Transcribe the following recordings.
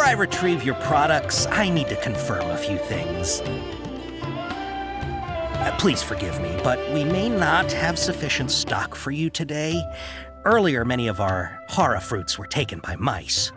I retrieve your products, I need to confirm a few things. Please forgive me, but we may not have sufficient stock for you today. Earlier, many of our hara fruits were taken by mice.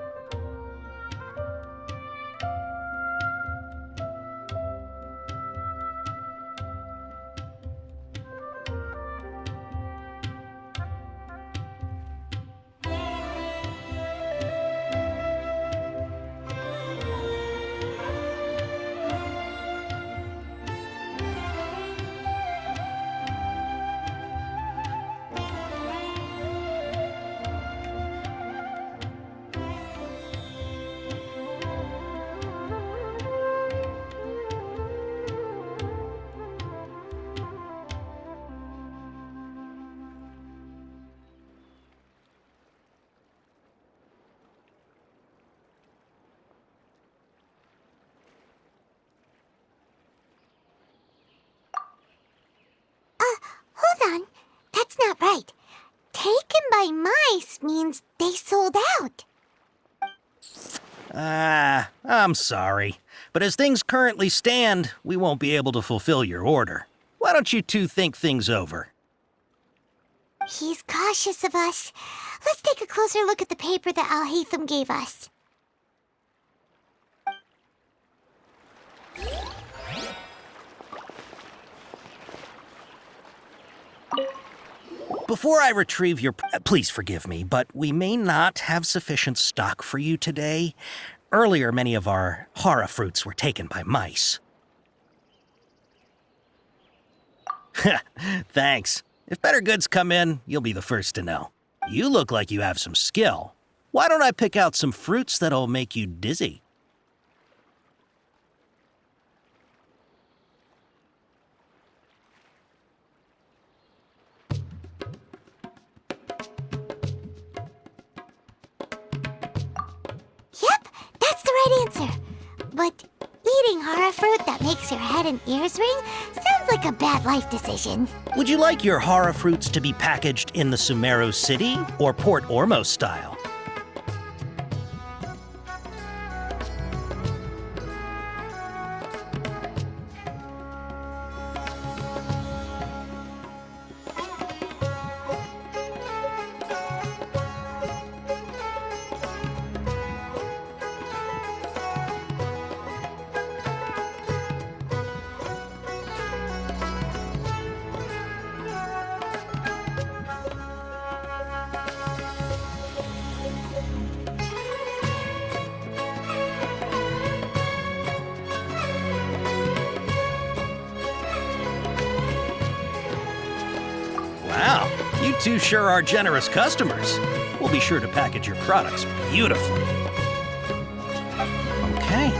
Hold on. That's not right. Taken by mice means they sold out. I'm sorry. But as things currently stand, we won't be able to fulfill your order. Why don't you two think things over? He's cautious of us. Let's take a closer look at the paper that Al-Haytham gave us. Before I retrieve your... Please forgive me, but we may not have sufficient stock for you today. Earlier, many of our hara fruits were taken by mice. Thanks. If better goods come in, you'll be the first to know. You look like you have some skill. Why don't I pick out some fruits that'll make you dizzy? Yep, that's the right answer. But eating hara fruit that makes your head and ears ring sounds like a bad life decision. Would you like your hara fruits to be packaged in the Sumeru City or Port Ormos style? Wow, you two sure are generous customers. We'll be sure to package your products beautifully. Okay,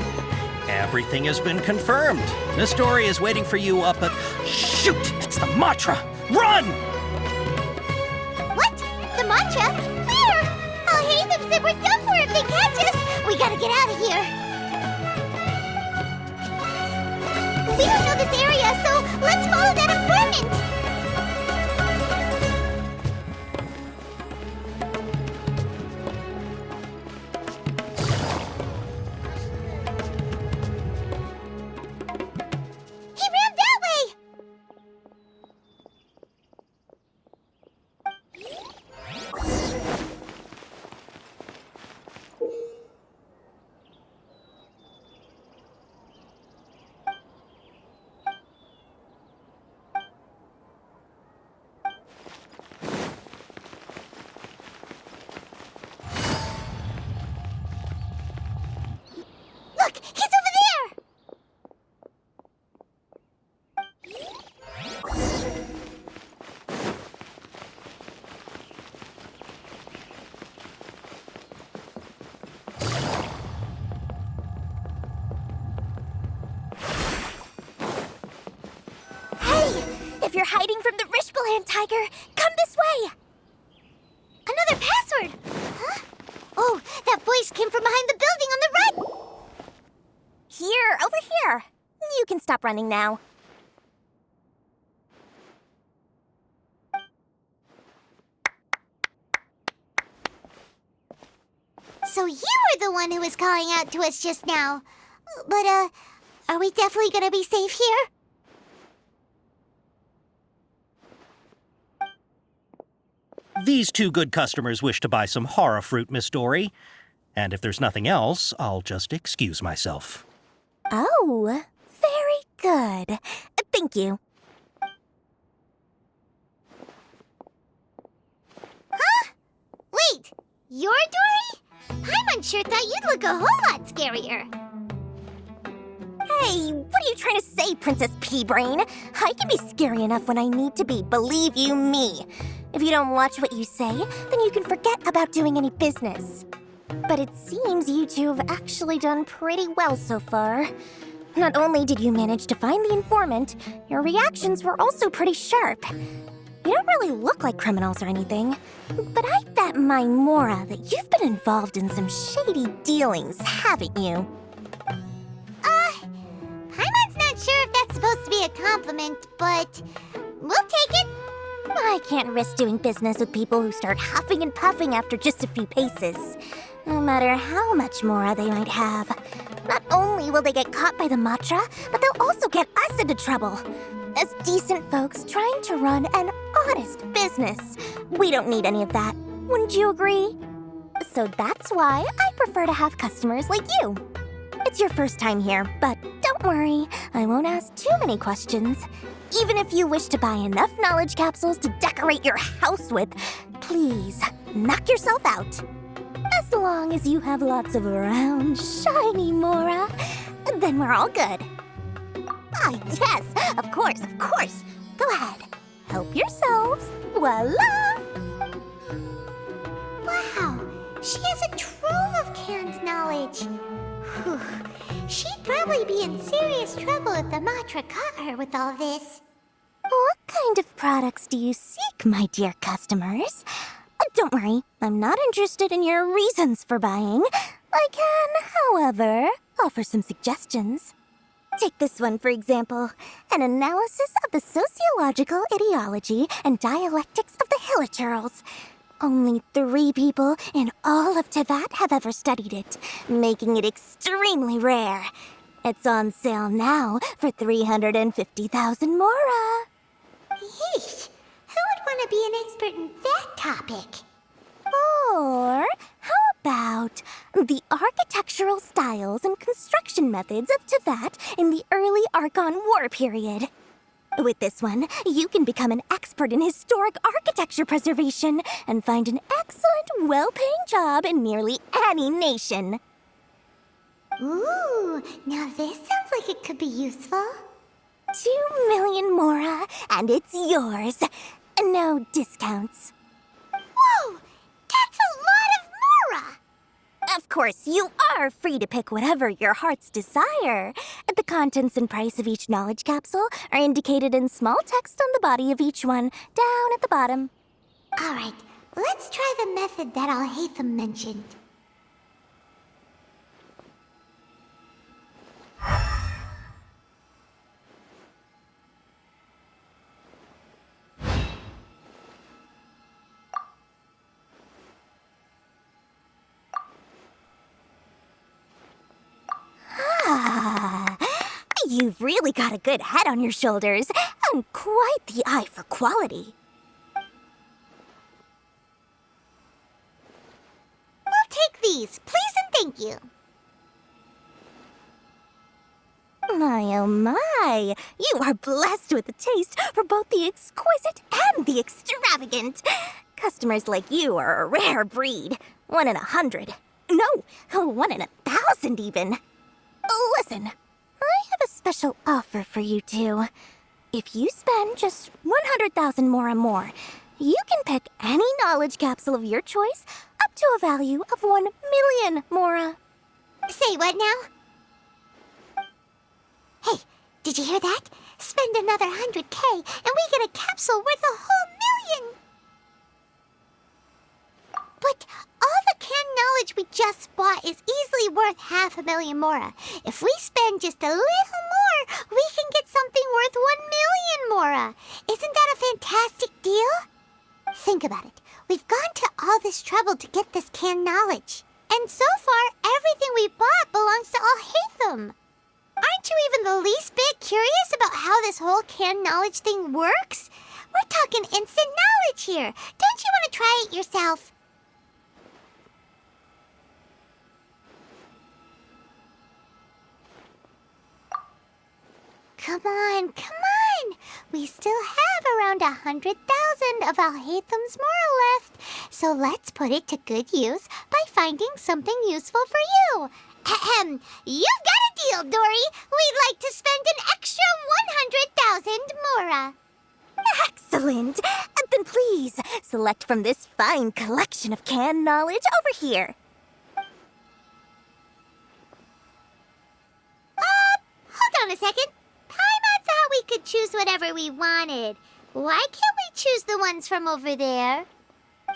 everything has been confirmed. Miss Dory is waiting for you up at... Shoot, it's the Matra! Run! What? The mantra? Where? Al-Haytham said we're done for if they catch us. We gotta get out of here. We don't know this area, so let's follow that informant. He ran that way! Look, he's over there! Hey! If you're hiding from the Rishbaland tiger, come this way! Another password! Huh? Oh, that voice came from behind the building on the right! Here, over here. You can stop running now. So you were the one who was calling out to us just now. But, are we definitely gonna be safe here? These two good customers wish to buy some horror fruit, Miss Dory. And if there's nothing else, I'll just excuse myself. Oh, very good. Thank you. Huh? Wait, you're Dory? Paimon sure thought you'd look a whole lot scarier. Hey, what are you trying to say, Princess Pea-Brain? I can be scary enough when I need to be, believe you me. If you don't watch what you say, then you can forget about doing any business. But it seems you two have actually done pretty well so far. Not only did you manage to find the informant, your reactions were also pretty sharp. You don't really look like criminals or anything, but I bet my Mora that you've been involved in some shady dealings, haven't you? Paimon's not sure if that's supposed to be a compliment, but we'll take it. I can't risk doing business with people who start huffing and puffing after just a few paces. No matter how much Mora they might have. Not only will they get caught by the Matra, but they'll also get us into trouble. As decent folks trying to run an honest business, we don't need any of that. Wouldn't you agree? So that's why I prefer to have customers like you. It's your first time here, but don't worry, I won't ask too many questions. Even if you wish to buy enough knowledge capsules to decorate your house with, please, knock yourself out. As long as you have lots of round, shiny Mora, then we're all good. Ah, yes, of course. Go ahead. Help yourselves. Voila! Wow, she has a trove of canned knowledge. Whew. She'd probably be in serious trouble if the Matra caught her with all this. What kind of products do you seek, my dear customers? Don't worry, I'm not interested in your reasons for buying. I can, however, offer some suggestions. Take this one, for example. An analysis of the sociological ideology and dialectics of the Hilichurls. Only 3 people in all of Teyvat have ever studied it, making it extremely rare. It's on sale now for 350,000 Mora. Yeesh, who would want to be an expert in that topic? Or how about the architectural styles and construction methods of Teyvat in the early Archon War period? With this one, you can become an expert in historic architecture preservation and find an excellent, well-paying job in nearly any nation. Ooh, now this sounds like it could be useful. 2 million Mora, and it's yours. No discounts. Whoa, that's a lot of Mora! Of course, you are free to pick whatever your heart's desire. The contents and price of each knowledge capsule are indicated in small text on the body of each one, down at the bottom. All right, let's try the method that Alhaitham mentioned. You've really got a good head on your shoulders, and quite the eye for quality. We'll take these, please and thank you. My, oh my! You are blessed with a taste for both the exquisite and the extravagant. Customers like you are a rare breed. 1 in 100. No, 1 in 1,000 even. Listen, I have a special offer for you two. If you spend just 100,000 more, you can pick any knowledge capsule of your choice up to a value of 1 million Mora. Say what now? Hey, did you hear that? Spend another 100K and we get a capsule worth a whole 1,000,000! But all the canned knowledge we just bought is easily worth 500,000 Mora. If we spend just a little more, we can get something worth 1,000,000 Mora. Isn't that a fantastic deal? Think about it. We've gone to all this trouble to get this canned knowledge. And so far, everything we bought belongs to Alhaitham. Aren't you even the least bit curious about how this whole canned knowledge thing works? We're talking instant knowledge here. Don't you want to try it yourself? Come on, come on! We still have around 100,000 of Alhaitham's moral left, so let's put it to good use by finding something useful for you. Ahem. You've got a deal, Dory. We'd like to spend an extra 100,000 mora. Excellent! Then please, select from this fine collection of canned knowledge over here. Hold on a second. Paimon thought we could choose whatever we wanted. Why can't we choose the ones from over there?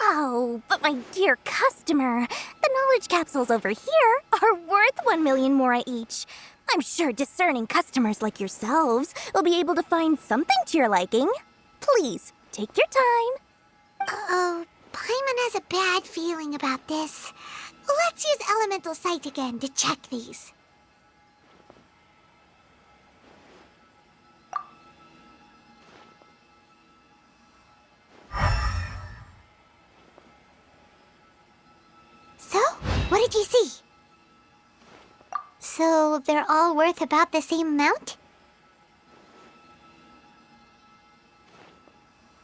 Oh, but my dear customer, the knowledge capsules over here are worth 1 million mora each. I'm sure discerning customers like yourselves will be able to find something to your liking. Please, take your time. Uh-oh, Paimon has a bad feeling about this. Let's use Elemental Sight again to check these. So, what did you see? So, they're all worth about the same amount?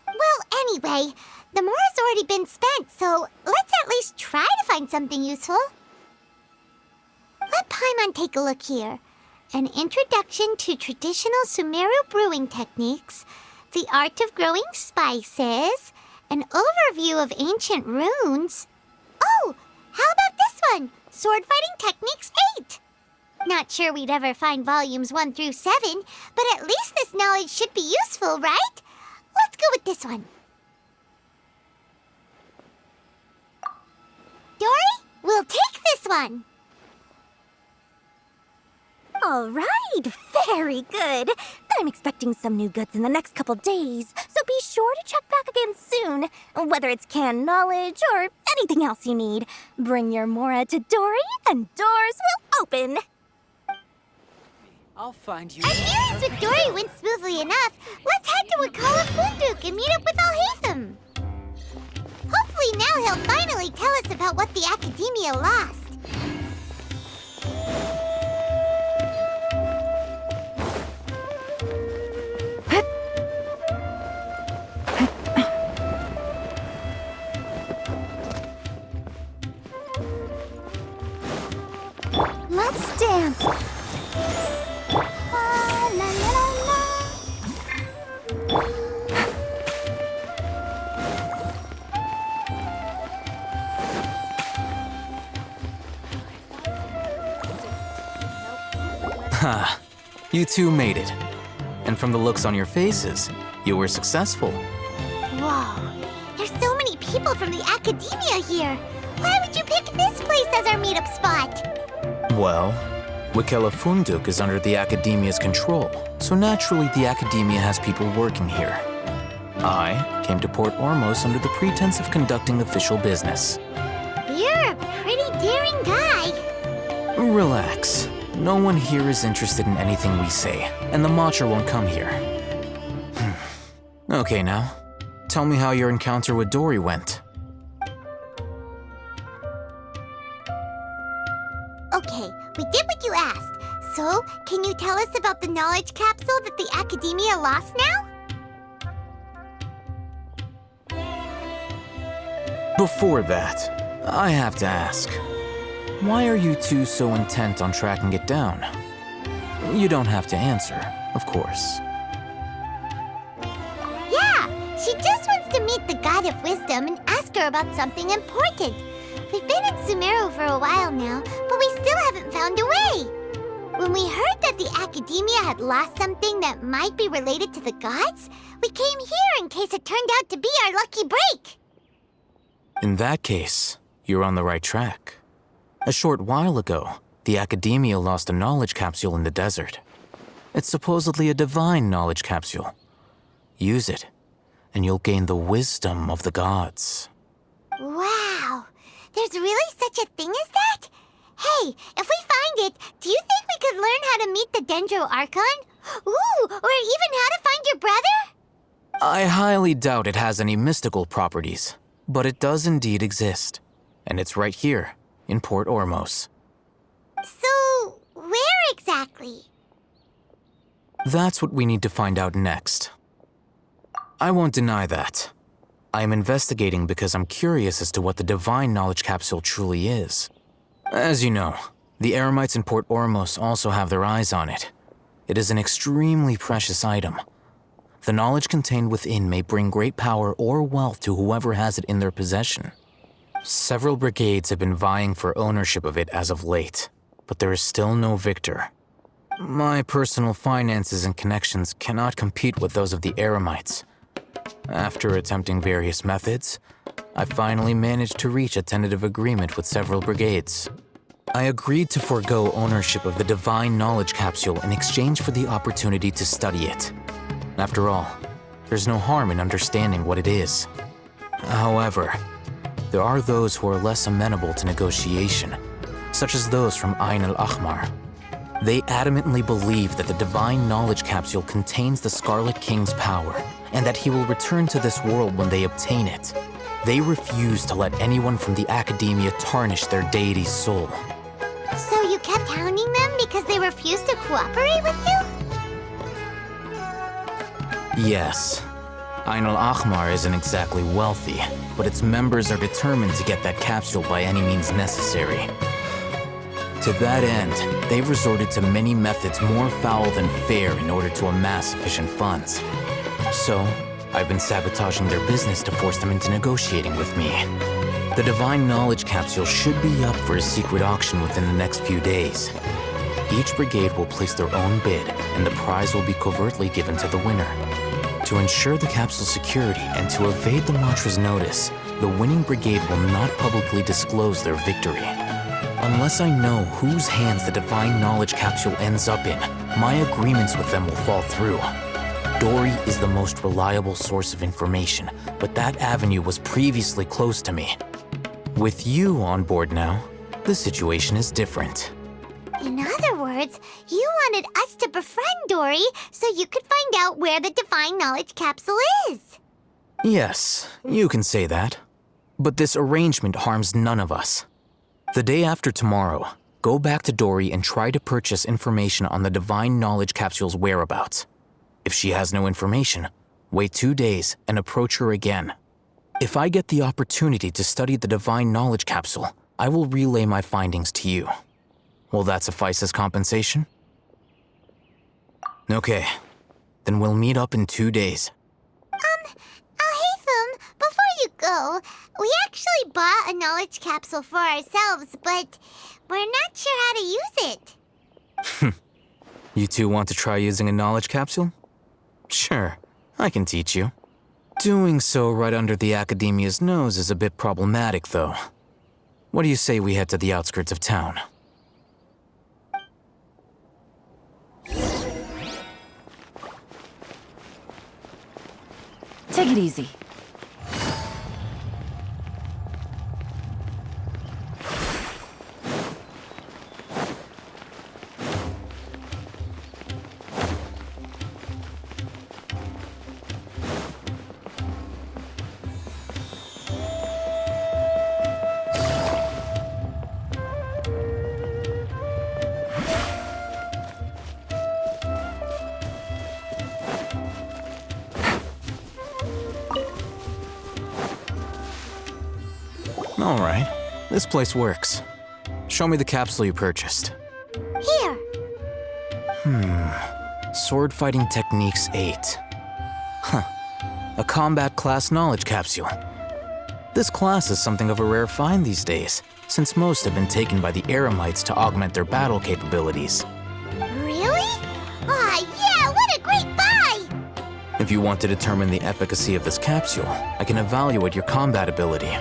Well, anyway, the mora's already been spent, so let's at least try to find something useful. Let Paimon take a look here. An introduction to traditional Sumeru brewing techniques, the art of growing spices, an overview of ancient runes. Oh, how about this one? Sword Fighting Techniques 8. Not sure we'd ever find volumes 1 through 7, but at least this knowledge should be useful, right? Let's go with this one. Dory, we'll take this one. All right, very good. I'm expecting some new goods in the next couple days, so be sure to check back again soon. Whether it's canned knowledge or anything else you need, bring your mora to Dory and doors will open. I'll find you. Our dealings with Dory went smoothly enough. Let's head to Wakala Funduk and meet up with Alhaitham. Hopefully now he'll finally tell us about what the Academia lost. Let's dance. La la la la. Ha! You two made it. And from the looks on your faces, you were successful. Whoa, there's so many people from the Academia here. Why would you pick this place as our meetup spot? Well, Wakela Funduk is under the Academia's control, so naturally the Academia has people working here. I came to Port Ormos under the pretense of conducting official business. You're a pretty daring guy. Relax. No one here is interested in anything we say, and the Matcha won't come here. Okay now, tell me how your encounter with Dory went. Okay, we did what you asked. So, can you tell us about the knowledge capsule that the Academia lost now? Before that, I have to ask, why are you two so intent on tracking it down? You don't have to answer, of course. Yeah, she just wants to meet the God of Wisdom and ask her about something important. We've been in Sumeru for a while now, but we still haven't found a way. When we heard that the Academia had lost something that might be related to the gods, we came here in case it turned out to be our lucky break. In that case, you're on the right track. A short while ago, the Academia lost a knowledge capsule in the desert. It's supposedly a divine knowledge capsule. Use it, and you'll gain the wisdom of the gods. Wow, There's really such a thing as that? Hey, if we find it, do you think we could learn how to meet the Dendro Archon? Ooh, or even how to find your brother? I highly doubt it has any mystical properties, but it does indeed exist. And it's right here, in Port Ormos. So, where exactly? That's what we need to find out next. I won't deny that. I am investigating because I'm curious as to what the Divine Knowledge Capsule truly is. As you know, the Eremites in Port Ormos also have their eyes on it. It is an extremely precious item. The knowledge contained within may bring great power or wealth to whoever has it in their possession. Several brigades have been vying for ownership of it as of late, but there is still no victor. My personal finances and connections cannot compete with those of the Eremites. After attempting various methods, I finally managed to reach a tentative agreement with several brigades. I agreed to forego ownership of the Divine Knowledge Capsule in exchange for the opportunity to study it. After all, there's no harm in understanding what it is. However, there are those who are less amenable to negotiation, such as those from Ain al-Ahmar. They adamantly believe that the Divine Knowledge Capsule contains the Scarlet King's power, and that he will return to this world when they obtain it. They refuse to let anyone from the Academia tarnish their deity's soul. So you kept hounding them because they refused to cooperate with you? Yes. Ain al-Ahmar isn't exactly wealthy, but its members are determined to get that capsule by any means necessary. To that end, they've resorted to many methods more foul than fair in order to amass sufficient funds. So, I've been sabotaging their business to force them into negotiating with me. The Divine Knowledge Capsule should be up for a secret auction within the next few days. Each brigade will place their own bid, and the prize will be covertly given to the winner. To ensure the capsule's security and to evade the Matra's notice, the winning brigade will not publicly disclose their victory. Unless I know whose hands the Divine Knowledge Capsule ends up in, my agreements with them will fall through. Dory is the most reliable source of information, but that avenue was previously closed to me. With you on board now, the situation is different. In other words, you wanted us to befriend Dory so you could find out where the Divine Knowledge Capsule is. Yes, you can say that. But this arrangement harms none of us. The day after tomorrow, go back to Dory and try to purchase information on the Divine Knowledge Capsule's whereabouts. If she has no information, wait 2 days and approach her again. If I get the opportunity to study the Divine Knowledge Capsule, I will relay my findings to you. Will that suffice as compensation? Okay, then we'll meet up in 2 days. Alhaitham, before you go, we actually bought a knowledge capsule for ourselves, but we're not sure how to use it. You two want to try using a knowledge capsule? Sure, I can teach you. Doing so right under the Academia's nose is a bit problematic, though. What do you say we head to the outskirts of town? Take it easy. All right, this place works. Show me the capsule you purchased. Here. Sword Fighting Techniques 8. Huh. A combat class knowledge capsule. This class is something of a rare find these days, since most have been taken by the Eremites to augment their battle capabilities. Really? Aw, yeah, what a great buy! If you want to determine the efficacy of this capsule, I can evaluate your combat ability.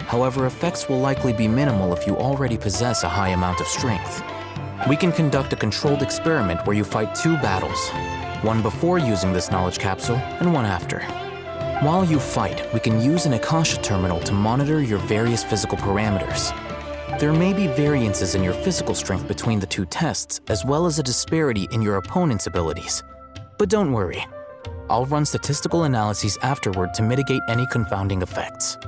However, effects will likely be minimal if you already possess a high amount of strength. We can conduct a controlled experiment where you fight 2 battles, one before using this knowledge capsule and one after. While you fight, we can use an Akasha terminal to monitor your various physical parameters. There may be variances in your physical strength between the two tests, as well as a disparity in your opponent's abilities. But don't worry, I'll run statistical analyses afterward to mitigate any confounding effects.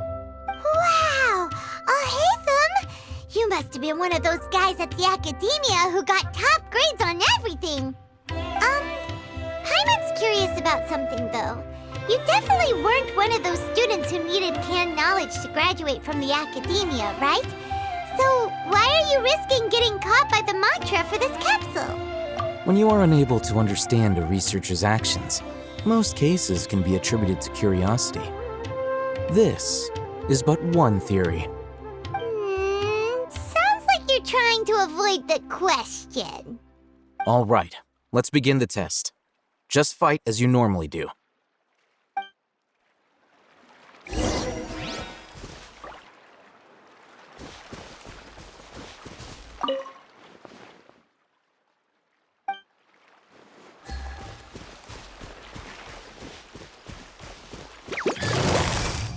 Wow! Haytham! You must have been one of those guys at the academia who got top grades on everything. Paimon's curious about something, though. You definitely weren't one of those students who needed pan knowledge to graduate from the academia, right? So why are you risking getting caught by the mantra for this capsule? When you are unable to understand a researcher's actions, most cases can be attributed to curiosity. This is but one theory. Sounds like you're trying to avoid the question. All right, let's begin the test. Just fight as you normally do.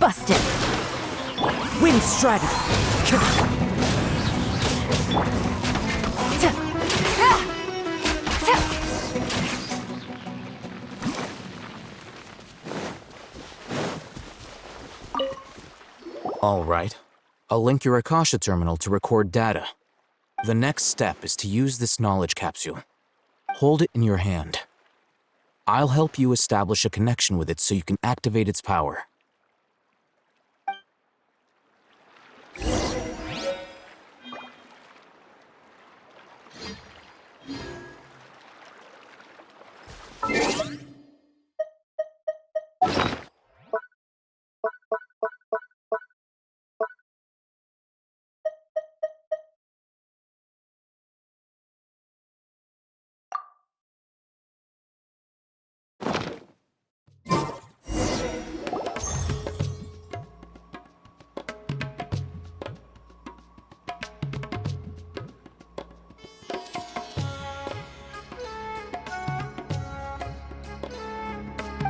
Busted! Wind Strider! All right, I'll link your Akasha terminal to record data. The next step is to use this knowledge capsule. Hold it in your hand. I'll help you establish a connection with it so you can activate its power.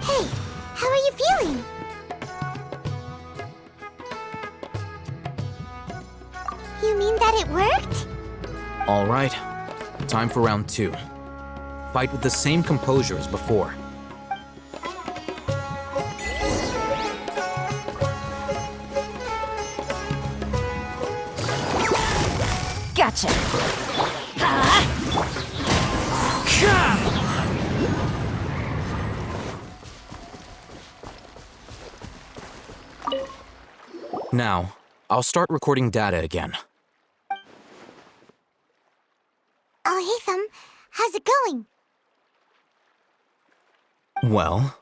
Hey, how are you feeling? You mean that it worked? All right, time for round 2. Fight with the same composure as before. Gotcha! Now, I'll start recording data again. Haytham, how's it going? Well,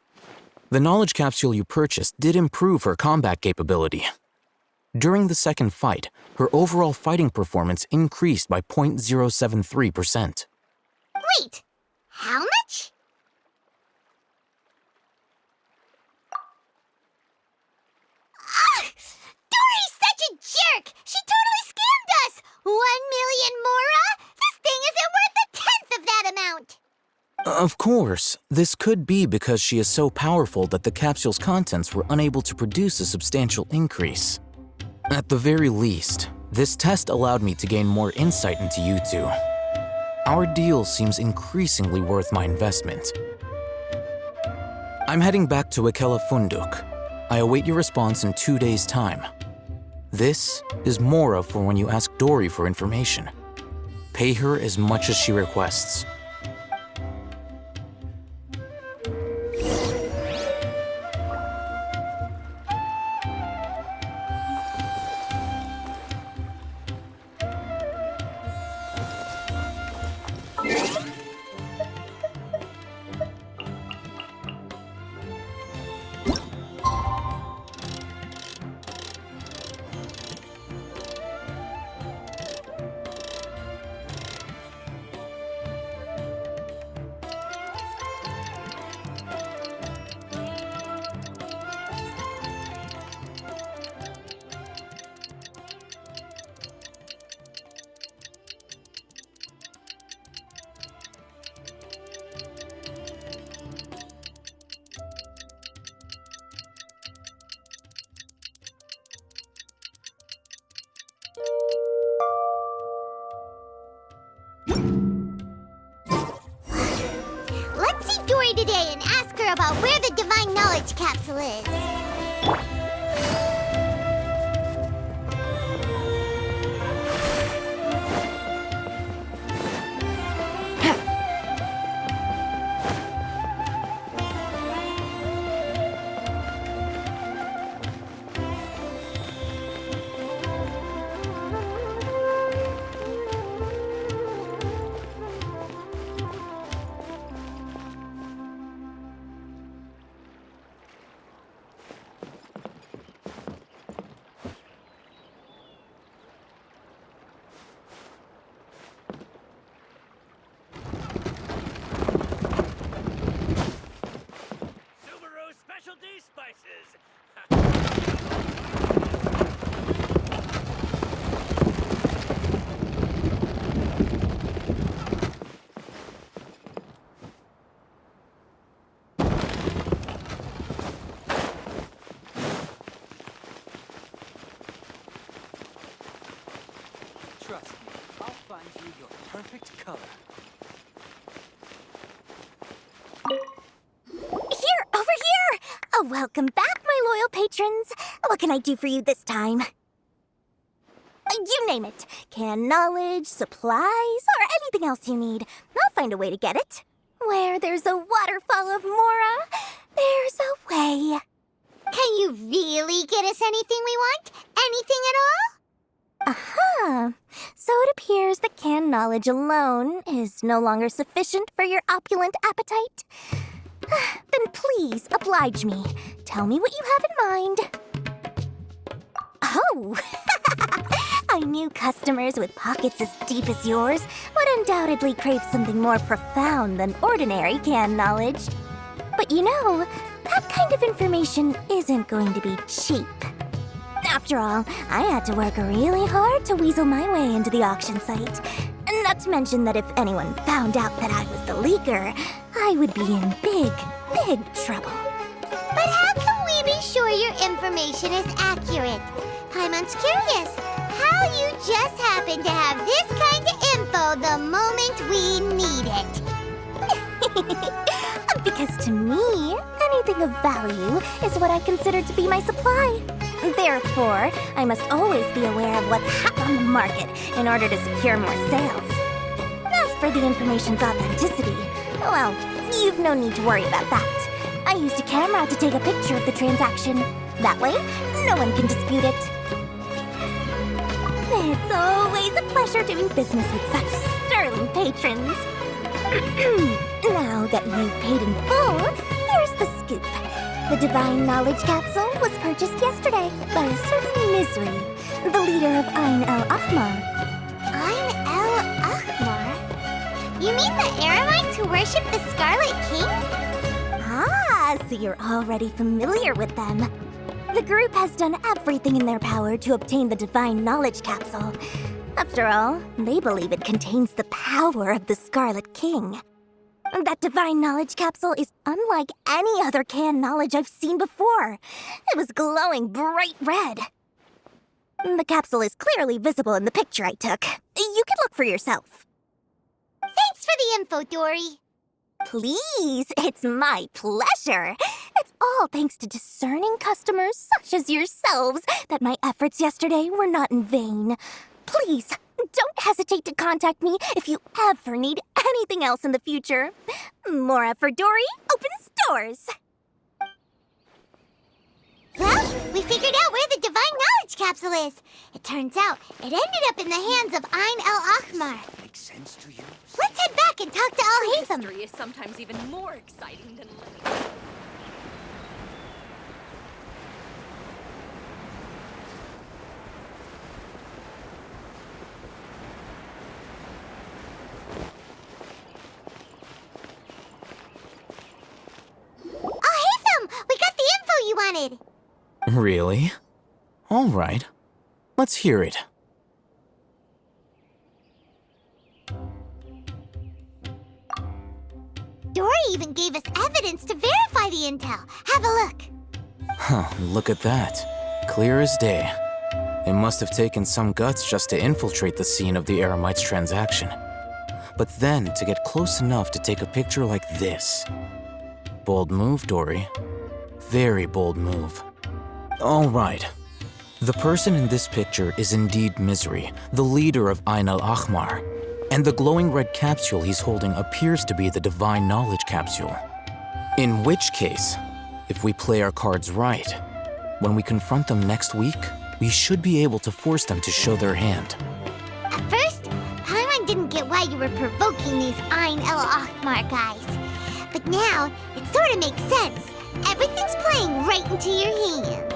the knowledge capsule you purchased did improve her combat capability. During the second fight, her overall fighting performance increased by 0.073%. Wait, how much? Dory's such a jerk! She totally scammed us! 1 million Mora? This thing isn't worth a tenth of that amount! Of course, this could be because she is so powerful that the capsule's contents were unable to produce a substantial increase. At the very least, this test allowed me to gain more insight into you two. Our deal seems increasingly worth my investment. I'm heading back to Ikela Funduk. I await your response in 2 days' time. This is Mora for when you ask Dory for information. Pay her as much as she requests. Let's see Dory today and ask her about where the Divine Knowledge Capsule is. Specialty spices. Trust me, I'll find you your perfect color. Here, over here! Oh, welcome back, my loyal patrons. What can I do for you this time? You name it. Canned knowledge, supplies, or anything else you need. I'll find a way to get it. Where there's a waterfall of Mora, there's a way. Can you really get us anything we want? Anything at all? Aha! So it appears that canned knowledge alone is no longer sufficient for your opulent appetite. Then please, oblige me. Tell me what you have in mind. Oh! I knew customers with pockets as deep as yours would undoubtedly crave something more profound than ordinary canned knowledge. But you know, that kind of information isn't going to be cheap. After all, I had to work really hard to weasel my way into the auction site. Not to mention that if anyone found out that I was the leaker, I would be in big, big trouble. But how can we be sure your information is accurate? Paimon's curious how you just happen to have this kind of info the moment we need it. Because to me, anything of value is what I consider to be my supply. Therefore, I must always be aware of what's hot on the market in order to secure more sales. As for the information's authenticity, well, you've no need to worry about that. I used a camera to take a picture of the transaction. That way, no one can dispute it. It's always a pleasure doing business with such sterling patrons. Now that you've paid in full, here's the scoop. The Divine Knowledge Capsule was purchased yesterday by a certain Misery, the leader of Ain el-Ahmar. Ain el-Ahmar? You mean the Eremites who worship the Scarlet King? Ah, so you're already familiar with them. The group has done everything in their power to obtain the Divine Knowledge Capsule. After all, they believe it contains the power of the Scarlet King. That Divine Knowledge Capsule is unlike any other canned knowledge I've seen before. It was glowing bright red. The capsule is clearly visible in the picture I took. You can look for yourself. Thanks for the info, Dory. Please, it's my pleasure. It's all thanks to discerning customers such as yourselves that my efforts yesterday were not in vain. Please, don't hesitate to contact me if you ever need anything else in the future. Mora for Dory opens doors. Well, we figured out where the Divine Knowledge Capsule is. It turns out it ended up in the hands of Ain el-Ahmar. Makes sense to you? Let's head back and talk to Al-Haytham. History is sometimes even more exciting than living. Al-Haytham, we got the info you wanted. Really? All right. Let's hear it. Dory even gave us evidence to verify the intel. Have a look. Huh, look at that. Clear as day. It must have taken some guts just to infiltrate the scene of the Eremites' transaction. but then to get close enough to take a picture like this. Bold move, Dory. Very bold move. All right. The person in this picture is indeed Misery, the leader of Ain al-Ahmar, and the glowing red capsule he's holding appears to be the Divine Knowledge Capsule. In which case, if we play our cards right, when we confront them next week, we should be able to force them to show their hand. At first, Paimon didn't get why you were provoking these Ain al-Ahmar guys. But now, it sort of makes sense. Everything's playing right into your hands.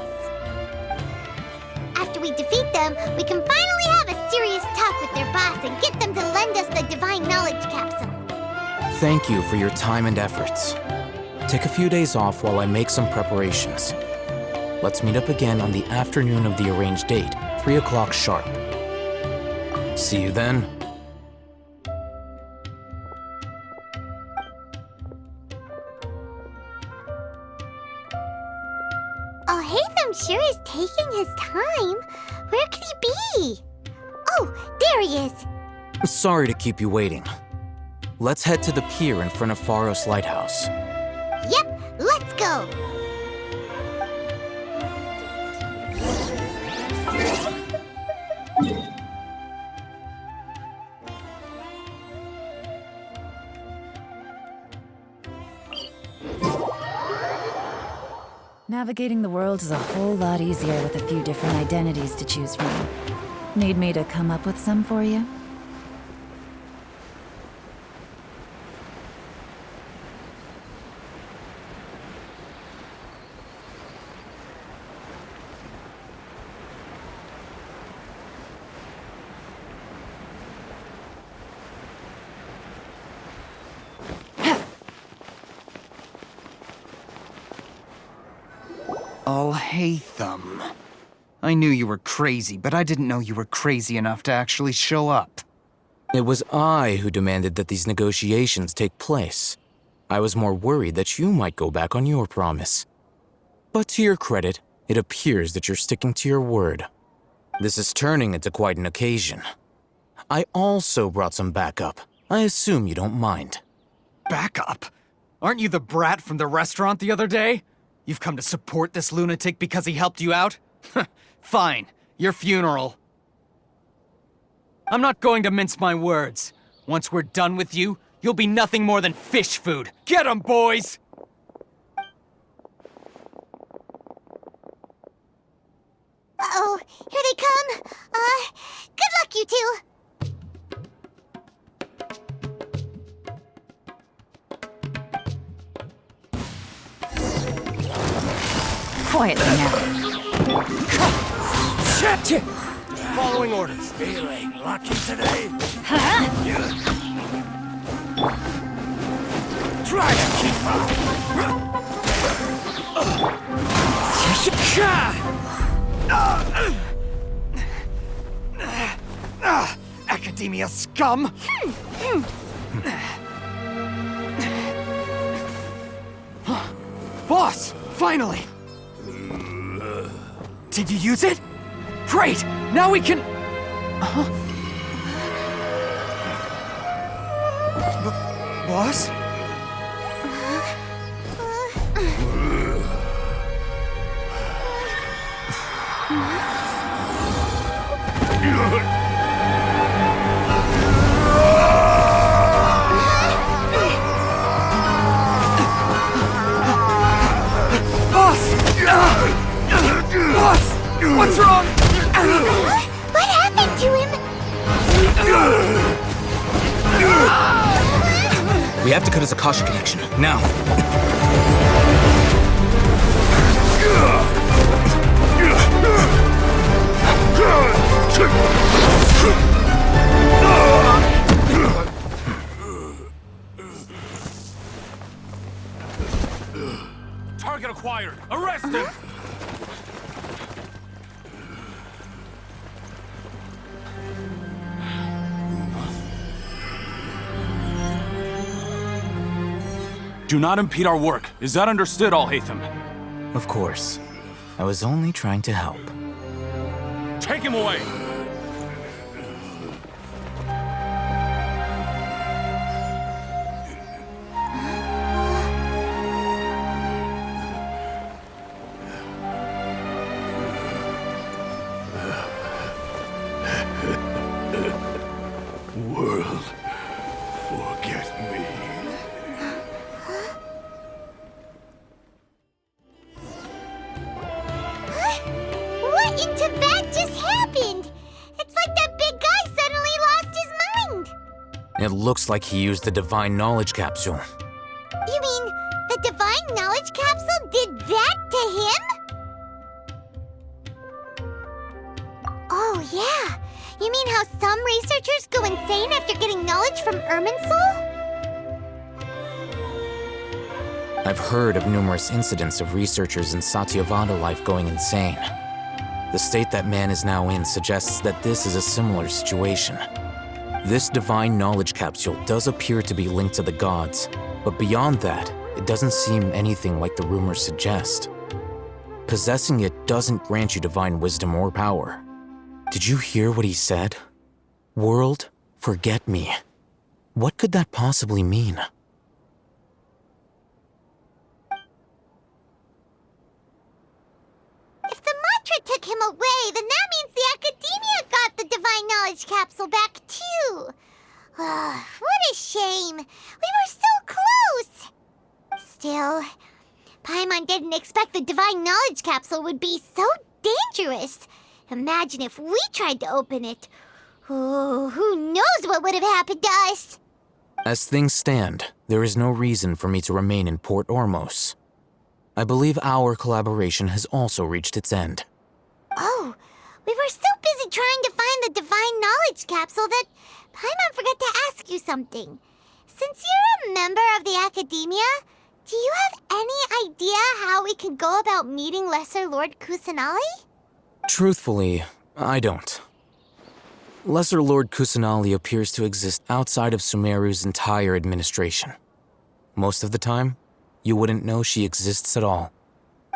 After we defeat them, we can finally have a serious talk with their boss and get them to lend us the Divine Knowledge Capsule. Thank you for your time and efforts. Take a few days off while I make some preparations. Let's meet up again on the afternoon of the arranged date, 3 o'clock sharp. See you then. Alhaitham sure is taking his time. Where could he be? Oh, there he is. Sorry to keep you waiting. Let's head to the pier in front of Pharos Lighthouse. Yep, let's go. Navigating the world is a whole lot easier with a few different identities to choose from. Need me to come up with some for you? Alhaitham. I knew you were crazy, but I didn't know you were crazy enough to actually show up. It was I who demanded that these negotiations take place. I was more worried that you might go back on your promise. But to your credit, it appears that you're sticking to your word. This is turning into quite an occasion. I also brought some backup. I assume you don't mind. Backup? Aren't you the brat from the restaurant the other day? You've come to support this lunatic because he helped you out? Fine, your funeral. I'm not going to mince my words. Once we're done with you, you'll be nothing more than fish food. Get 'em, boys! Uh-oh, here they come. Good luck, you two. Quietly now. Shit! Following orders. Feeling lucky today? Try to keep up. Academia scum! Boss! Finally! Did you use it? Great! Now we can... Boss? Boss! What's wrong? What happened to him? We have to cut his Akasha connection, now. Target acquired. Arrest him! Do not impede our work. Is that understood, Alhaitham? Of course. I was only trying to help. Take him away! It looks like he used the Divine Knowledge Capsule. You mean the Divine Knowledge Capsule did that to him? Oh, yeah. You mean how some researchers go insane after getting knowledge from Irminsul? I've heard of numerous incidents of researchers in Satyavada life going insane. The state that man is now in suggests that this is a similar situation. This Divine Knowledge Capsule does appear to be linked to the gods, but beyond that, it doesn't seem anything like the rumors suggest. Possessing it doesn't grant you divine wisdom or power. Did you hear what he said? World, forget me. What could that possibly mean? If the mantra took him away, then that means the Academia got the Divine Knowledge Capsule back too. What a shame. We were so close. Still, Paimon didn't expect the Divine Knowledge Capsule would be so dangerous. Imagine if we tried to open it. Oh, who knows what would have happened to us? As things stand, there is no reason for me to remain in Port Ormos. I believe our collaboration has also reached its end. Oh, we were so busy trying to find the Divine Knowledge Capsule that Paimon forgot to ask you something. Since you're a member of the Academia, do you have any idea how we can go about meeting Lesser Lord Kusanali? Truthfully, I don't. Lesser Lord Kusanali appears to exist outside of Sumeru's entire administration. Most of the time, you wouldn't know she exists at all.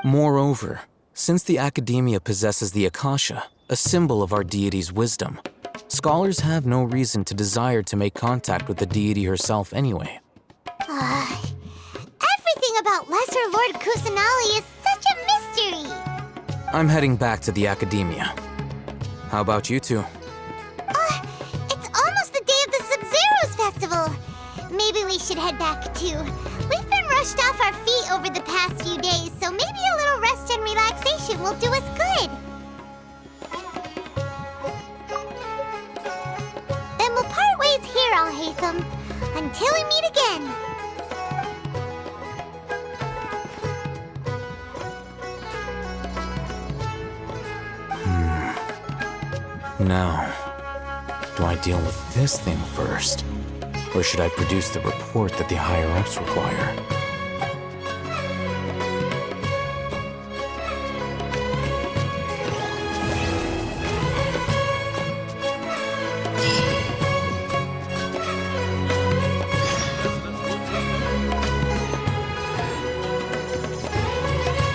Moreover, since the Academia possesses the Akasha, a symbol of our deity's wisdom, scholars have no reason to desire to make contact with the deity herself anyway. Everything about Lesser Lord Kusanali is such a mystery. I'm heading back to the Academia. How about you two? It's almost the day of the Sub-Zeros Festival. Maybe we should head back too. We've been rushed off our feet over the past few days, so maybe a little rest and relaxation will do us good. Then we'll part ways here, Alhaitham, until we meet again. Now, do I deal with this thing first? Or should I produce the report that the higher-ups require?